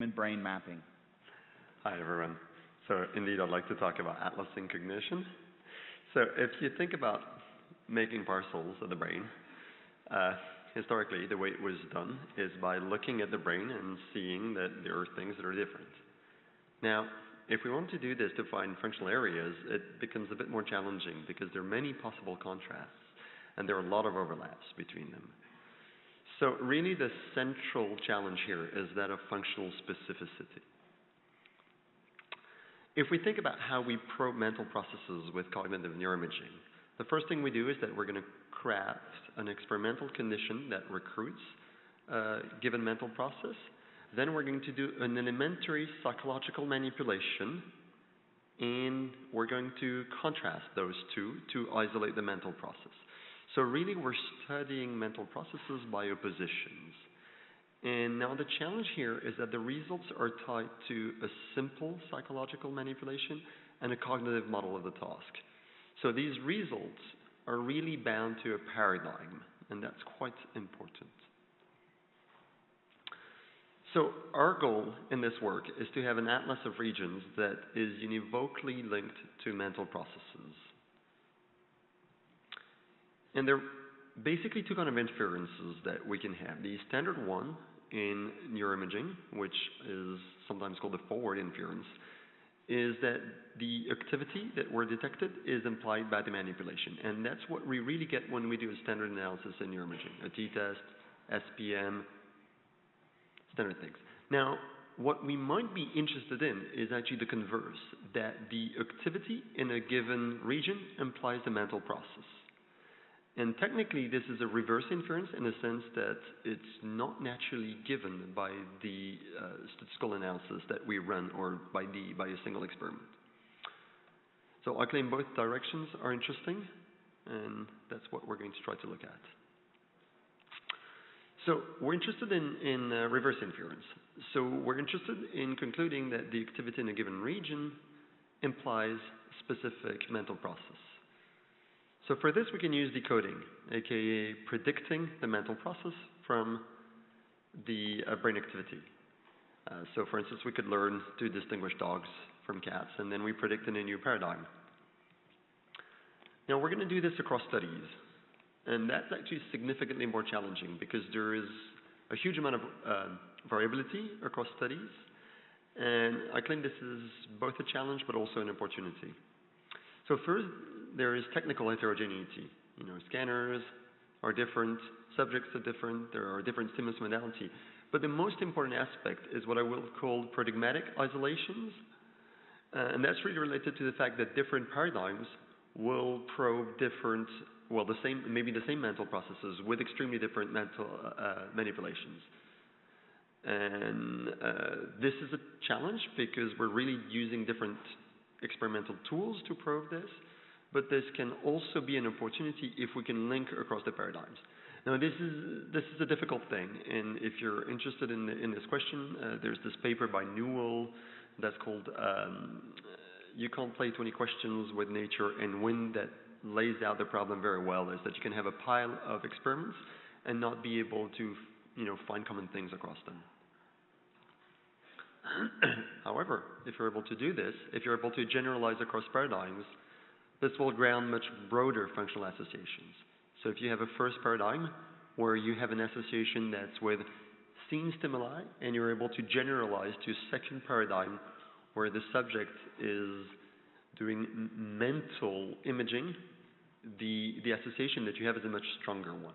and brain mapping. Hi, everyone. So indeed, I'd like to talk about atlasing cognition. So if you think about making parcels of the brain, historically, the way it was done is by looking at the brain and seeing that there are things that are different. Now, if we want to do this to find functional areas, it becomes a bit more challenging because there are many possible contrasts, and there are a lot of overlaps between them. So really the central challenge here is that of functional specificity. If we think about how we probe mental processes with cognitive neuroimaging, the first thing we do is that we're going to craft an experimental condition that recruits a given mental process. Then we're going to do an elementary psychological manipulation, and we're going to contrast those two to isolate the mental process. So really, we're studying mental processes by oppositions. And now the challenge here is that the results are tied to a simple psychological manipulation and a cognitive model of the task. So these results are really bound to a paradigm, and that's quite important. So our goal in this work is to have an atlas of regions that is univocally linked to mental processes. And there are basically two kinds of inferences that we can have. The standard one in neuroimaging, which is sometimes called the forward inference, is that the activity that we're detected is implied by the manipulation. And that's what we really get when we do a standard analysis in neuroimaging, a t-test, SPM, standard things. Now, what we might be interested in is actually the converse, that the activity in a given region implies the mental process. And technically, this is a reverse inference in the sense that it's not naturally given by the statistical analysis that we run or by a single experiment. So I claim both directions are interesting, and that's what we're going to try to look at. So we're interested in reverse inference. So we're interested in concluding that the activity in a given region implies specific mental process. So for this, we can use decoding, aka predicting the mental process from the brain activity. So for instance, we could learn to distinguish dogs from cats, and then we predict in a new paradigm. Now we're going to do this across studies. And that's actually significantly more challenging because there is a huge amount of variability across studies. And I claim this is both a challenge but also an opportunity. So first, there is technical heterogeneity. Scanners are different, subjects are different, there are different stimulus modality. But the most important aspect is what I will call paradigmatic isolations. And that's really related to the fact that different paradigms will probe different, maybe the same mental processes with extremely different mental manipulations. And this is a challenge because we're really using different experimental tools to probe this, but this can also be an opportunity if we can link across the paradigms. Now, this is a difficult thing, and if you're interested in this question, there's this paper by Newell that's called You Can't Play 20 Questions with Nature and Win, that lays out the problem very well, is that you can have a pile of experiments and not be able to find common things across them. However, if you're able to do this, if you're able to generalize across paradigms, this will ground much broader functional associations. So if you have a first paradigm where you have an association that's with seen stimuli and you're able to generalize to a second paradigm where the subject is doing mental imaging, the association that you have is a much stronger one.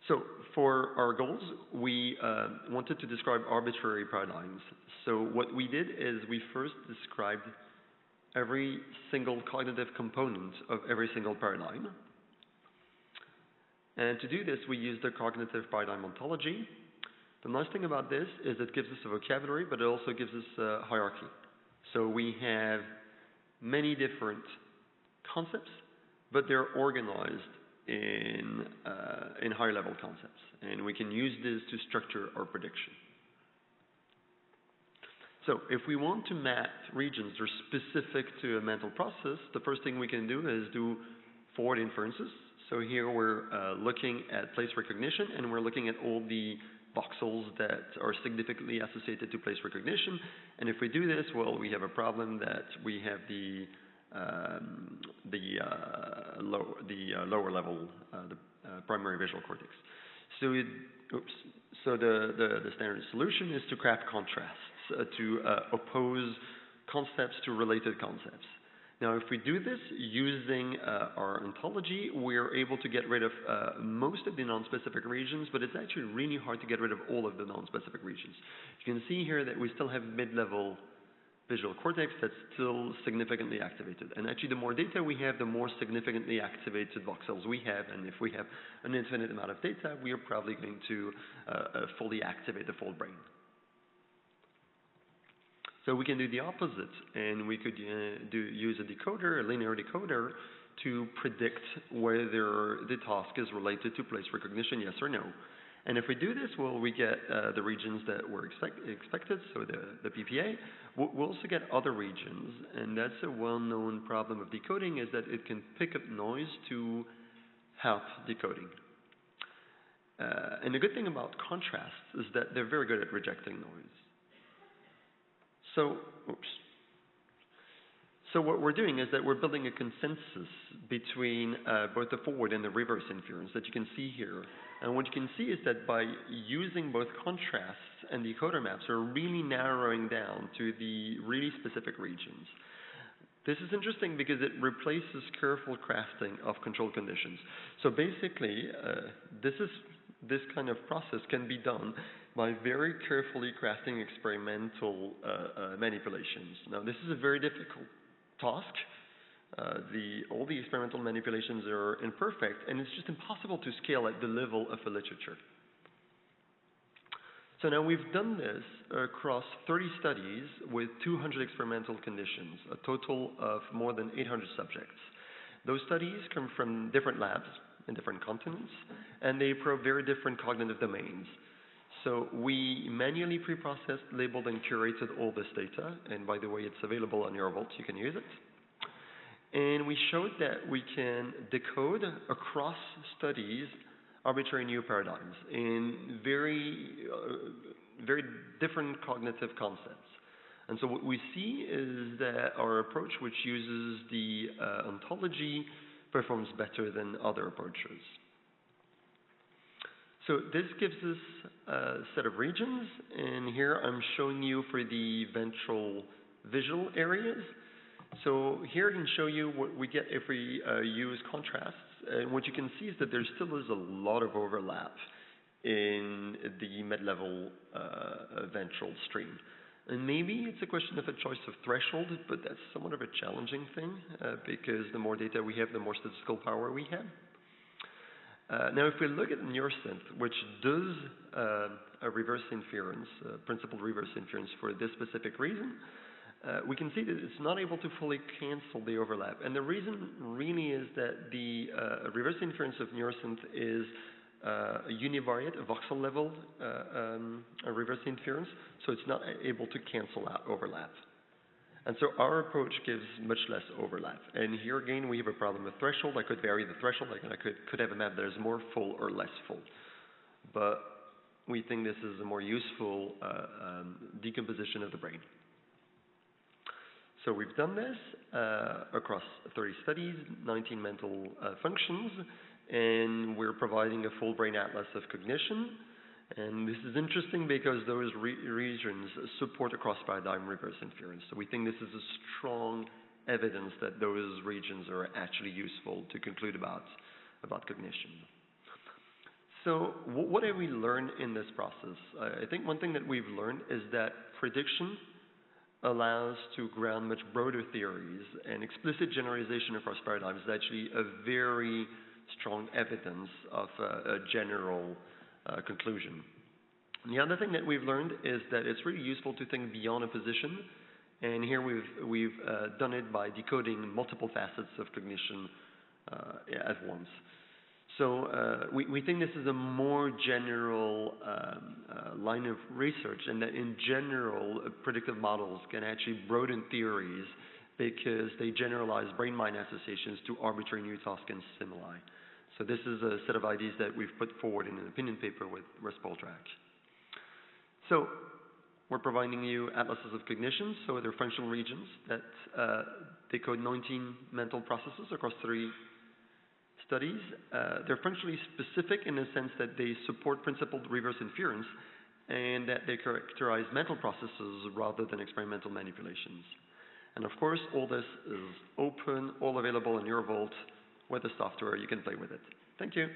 So for our goals, we wanted to describe arbitrary paradigms. So what we did is we first described every single cognitive component of every single paradigm. And to do this, we used the cognitive paradigm ontology. The nice thing about this is it gives us a vocabulary, but it also gives us a hierarchy. So we have many different concepts, but they're organized in higher level concepts. And we can use this to structure our prediction. So if we want to map regions that are specific to a mental process, the first thing we can do is do forward inferences. So here we're looking at place recognition, and we're looking at all the voxels that are significantly associated to place recognition. And if we do this, well, we have a problem that we have the lower level, primary visual cortex. So the standard solution is to craft contrasts, to oppose concepts to related concepts. Now, if we do this using our ontology, we're able to get rid of most of the non-specific regions, but it's actually really hard to get rid of all of the non-specific regions. You can see here that we still have mid-level visual cortex that's still significantly activated. And actually, the more data we have, the more significantly activated voxels we have. And if we have an infinite amount of data, we are probably going to fully activate the full brain. So we can do the opposite, and we could use a decoder, a linear decoder, to predict whether the task is related to place recognition, yes or no. And if we do this, well, we get the regions that were expected, so the PPA. We'll also get other regions, and that's a well-known problem of decoding, is that it can pick up noise to help decoding. And the good thing about contrasts is that they're very good at rejecting noise. So what we're doing is that we're building a consensus between both the forward and the reverse inference that you can see here. And what you can see is that by using both contrasts and decoder maps, we're really narrowing down to the really specific regions. This is interesting because it replaces careful crafting of control conditions. So basically, this kind of process can be done by very carefully crafting experimental manipulations. Now, this is a very difficult task. All the experimental manipulations are imperfect, and it's just impossible to scale at the level of a literature. So now we've done this across 30 studies with 200 experimental conditions, a total of more than 800 subjects. Those studies come from different labs in different continents, and they probe very different cognitive domains. So we manually pre-processed, labeled, and curated all this data. And by the way, it's available on your Vault. You can use it. And we showed that we can decode across studies arbitrary new paradigms in very different cognitive concepts. And so what we see is that our approach, which uses the ontology, performs better than other approaches. So this gives us a set of regions, and here I'm showing you for the ventral visual areas. So here I can show you what we get if we use contrasts. And what you can see is that there still is a lot of overlap in the mid-level ventral stream. And maybe it's a question of a choice of threshold, but that's somewhat of a challenging thing because the more data we have, the more statistical power we have. Now, if we look at Neurosynth, which does a reverse inference, principal reverse inference for this specific reason, we can see that it's not able to fully cancel the overlap. And the reason really is that the reverse inference of Neurosynth is a univariate, a voxel level reverse inference, so it's not able to cancel out overlap. And so our approach gives much less overlap. And here again, we have a problem with threshold. I could vary the threshold. I could have a map that is more full or less full. But we think this is a more useful decomposition of the brain. So we've done this across 30 studies, 19 mental functions, and we're providing a full brain atlas of cognition. And this is interesting because those regions support across-paradigm reverse inference. So we think this is a strong evidence that those regions are actually useful to conclude about cognition. So what have we learned in this process? I think one thing that we've learned is that prediction allows to ground much broader theories, and explicit generalization across paradigms is actually a very strong evidence of a general conclusion. And the other thing that we've learned is that it's really useful to think beyond a position, and here we've done it by decoding multiple facets of cognition at once. So we think this is a more general line of research, and that in general, predictive models can actually broaden theories because they generalize brain-mind associations to arbitrary new tasks and stimuli. So this is a set of ideas that we've put forward in an opinion paper with Russ Poltrak. So we're providing you atlases of cognition, so they're functional regions that they code 19 mental processes across 3 studies. They're functionally specific in the sense that they support principled reverse inference and that they characterize mental processes rather than experimental manipulations. And of course, all this is open, all available in your Vault with the software. You can play with it. Thank you.